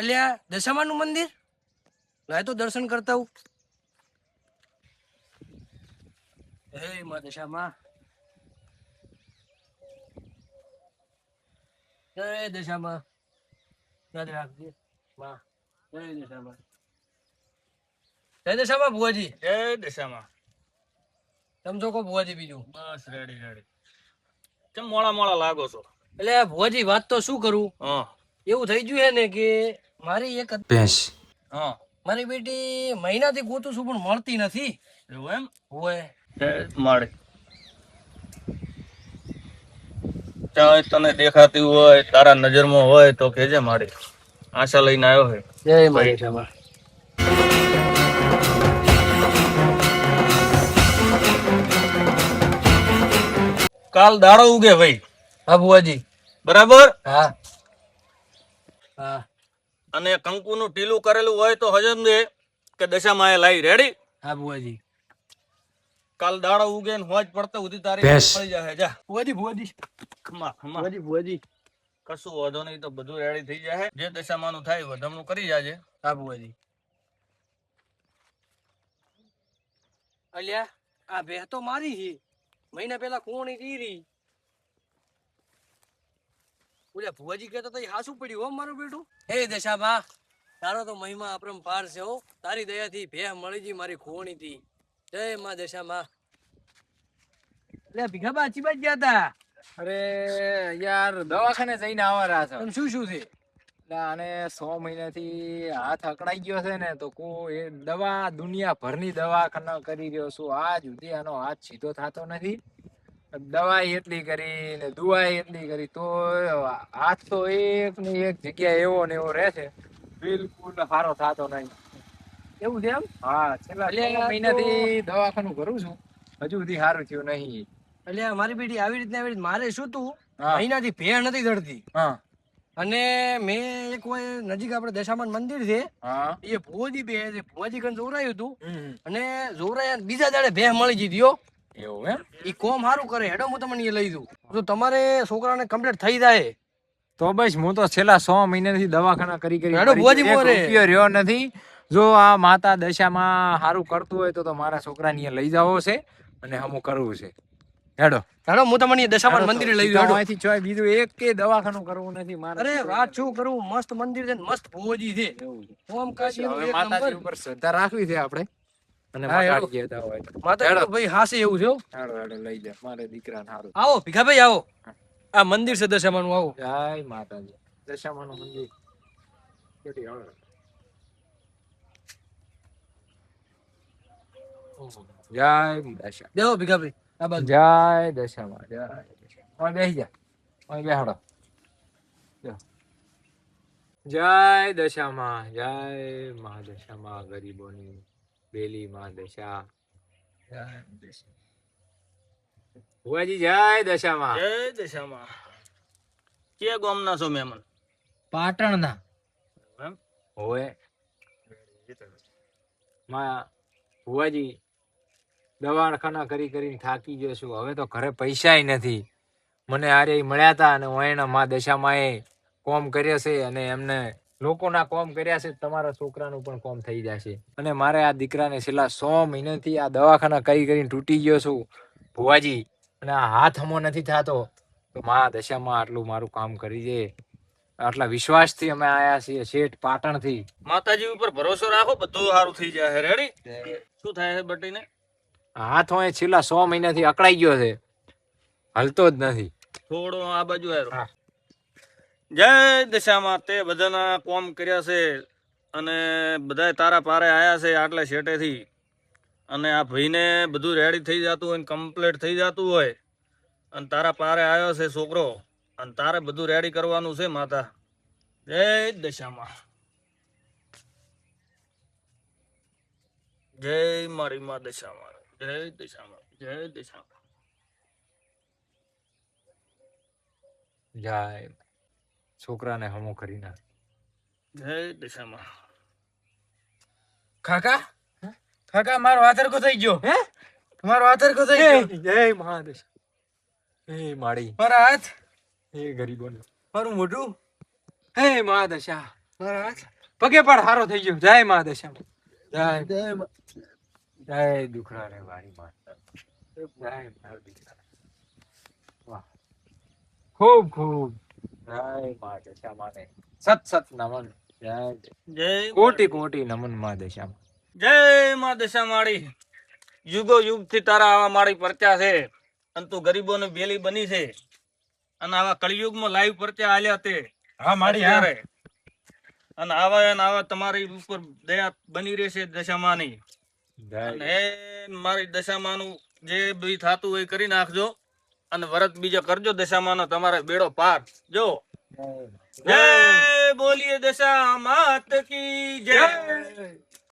અલ્યા દશામાનું મંદિર લાય તો દર્શન કરતા હું. હે માં દશામાં, જય દશામાં, યાદ રાખજે માં. જય દશામાં, જય દશામાં ભુવાજી. જય દશામાં. સમજો કો ભુવાજી બીજું? બસ રેડી રેડી. કેમ મોળા મોળા લાગો છો? એટલે ભુવાજી વાત તો શું કરું, હા એવું થઈ ગયું હે ને કે મારી એક ભેંસ હા મારી બેટી મહિનાથી ગોતું છું પણ મળતી નથી. એવું એમ? હોય મળે ચાલ તને દેખાતી હોય, તારા નજરમાં હોય તો કેજે. મારી આશા લઈને આવ્યો છે. જય માં દશામાં. કાલ દાડો ઉગે ભાઈ, હા ભુવાજી. બરાબર? હા હા અને કંકુનું ટીલું કરેલું હોય તો હજમ દે કે દશામાં એ લાઈ. રેડી? હા ભુવાજી. કાલ દાડો ઉગે ને હોજ પડતા સુધી તારી ભેંસ. મળી જાય. જા ભુવાજી ભુવાજી ખમા ખમા. ભુવાજી ભુવાજી. કશું વાંધો નહીં, તો બધું રેડી થઈ જાય. જે દશામાંનું થાય વધામણું કરી જાજે. હા ભુવાજી. અલ્યા આ ભેહ તો મારી છે, મહિના પહેલા કોણી તીરી. ઓલા ભુવાજી કહેતા તો હાસું પડ્યું હો મારું બેટું. હે દશાબા, તારો તો મહિમા અપરંપાર છે હો. તારી દયાથી ભેહ મળી ગઈ મારી ખોણી થી. જય માં દશામાં. એટલે ભીખાબા અચી બાજ ગયા તા. અરે યાર દવાખાને જઈને આવવાના છો. તને શું શું છે? એટલે આને 6 મહિનાથી હાથ અકળાઈ ગયો છે ને, તો કોઈ દવા દુનિયાભરની દવાખાના કરી રહ્યો છું. આજ સુધી આનો હાથ સીધો થતો નથી. દવા એટલી કરી ને દુઆ એટલી કરી તો હાથ તો એક ને એક જગ્યાએ એવો ને એવો રહે છે, બિલકુલ સારો થતો નહીં. એવું છે એમ? હા, છેલ્લા એટલે 6 મહિનાથી દવાખાનું કરું છું, હજુ સુધી સારું થયું નહીં. એટલે મારી બેટી આવી રીતના મારે શું તું હા. મહિનાથી ભેહ નથી ધરતી. હા અને મેં એક કોઈ નજીક આપણે દશામાન મંદિર છે, હા એ ભુવાજી બે છે, ભુવાજી કન જોરાયું હતું. હમ. અને જોરાયા બીજા દાડે ભેહ મળી ગઈ હો. એવું એમ? ઈ કોમ સારું કરે. હેડો હું તમને એ લઈ દઉં. તો તમારે છોકરાને કમ્પ્લીટ થઈ જાય. તો બસ હું તો છેલ્લા 6 મહિનાથી દવાખાના કરી હેડો ભુવાજી એક મોરે. રૂપિયો રહ્યો નથી. જો આ માતા દશામાં સારું કરતું હોય તો મારા છોકરાને અહીંયા લઈ જવો છે અને હમું કરવું છે. હેડો હેડો હું તમને એ દશામાન મંદિરે લઈ દઉં. હેડો. અહીંથી ચોય બીજું એક કે દવાખાનું કરવું નથી મારે. અરે વાત શું કરું, મસ્ત મંદિર છે ને મસ્ત ભુવાજી છે. ઓમ કાશી હવે એક માતાજી નંબર. ઉપર શ્રદ્ધા રાખવી છે આપણે. અને હા, હેડો. માતાજી કહેતા હોય તો. માતા હેડો. ભાઈ હાસે એવું છે હો. હેડો હેડો લઈ જા મારે દીકરાને સારું. આવો ભીખાભાઈ આવો. આ મંદિર છે દશામાનું. આવો. જય માતાજી. દશામાનું મંદિર કેટી આવે. જય દશા. દેવો ભીખાભાઈ આ બાજુ. જય દશામાં. જય દશા. ઓય બેહી જા. ઓય બેહાડો. જય દશામાં. જય મા દશામાં, ગરીબોની બેલી મા દશા. જય દશા. ભુવાજી જય દશામાં. જય દશામાં. કે ગામના છો મહેમાન? પાટણના. એમ? હોય માં ભુવાજી દવાખાના કરી કરીને થાકી ગયો છું. હવે તો ઘરે પૈસાય નથી. મને આરે મળ્યા હતા અને હું એના મા દશામાં એ કોમ કર્યો છે અને એમને લોકોના કોમ કર્યા છે. તમારા છોકરાનું પણ કોમ થઈ જશે. અને મારે આ દીકરાને છેલ્લા 100 મહિનાથી આ દવાખાના કરીને તૂટી ગયો છું ભુવાજી, અને આ હાથ હમો નથી થતો. તો મા દશામાં આટલું મારું કામ કરી દે. આટલા વિશ્વાસથી અમે આયા છીએ શેઠ પાટણથી. માતાજી ઉપર ભરોસો રાખો, બધું સારું થઈ જાય. રેડી? શું થાય છે બટીને? હાથ હોય છેલ્લા 100 મહિનાથી અકળાઈ ગયો છે, હલતો જ નથી. થોડો આ બાજુ આવ્યો. જય દશામાં. તે બધાના કોમ કર્યા છે અને બધા તારા પારે આયા છે આટલે શેટેથી. અને આ ભાઈને બધું રેડી થઈ જતું હોય, કમ્પ્લીટ થઈ જતું હોય, અને તારા પારે આવ્યો છે છોકરો, અને તારે બધું રેડી કરવાનું છે માતા. જય દશામાં. જય મારી મા દશામાં. જય દશામાં. જય દશામાં. જય છોકરાને હમો કરી નાખ. જય દશામાં. કાકા કાકા મારો હાથરકો થઈ ગયો. હે મારો હાથરકો થઈ ગયો. જય મહાદેશ. હે માડી. મારા હાથ, હે ગરીબોને. મારું મોઢું, હે મહાદશા. મારા હાથ. પગે પણ હારો થઈ ગયો. જય મા દશામાં. જય દુખડા રે વારી માતા. જય મારા દીકરા. વાહ, ખૂબ ખૂબ જય મા દશામાં ને સત સત નમન. જય જય કોટી કોટી નમન મા દશામાં. જય માં દશા માળી. યુગો યુગ થી તારા આવા માળી પરચા છે અને તું ગરીબોને બેલી બની છે અને આવા કળિયુગમાં લાઈવ પરચા આલ્યા તે હા મારી હા. અત્યારે. અને આવા ને આવા તમારી ઉપર દયા બની રહેશે દશામાની. જય અને હે મારી દશામાનું જે બી થાતું હોય એ કરી નાખજો અને વરત બીજો કરજો દશામાનો તમારે બેડો પાર. જો જય બોલીએ દશા માત કી જય.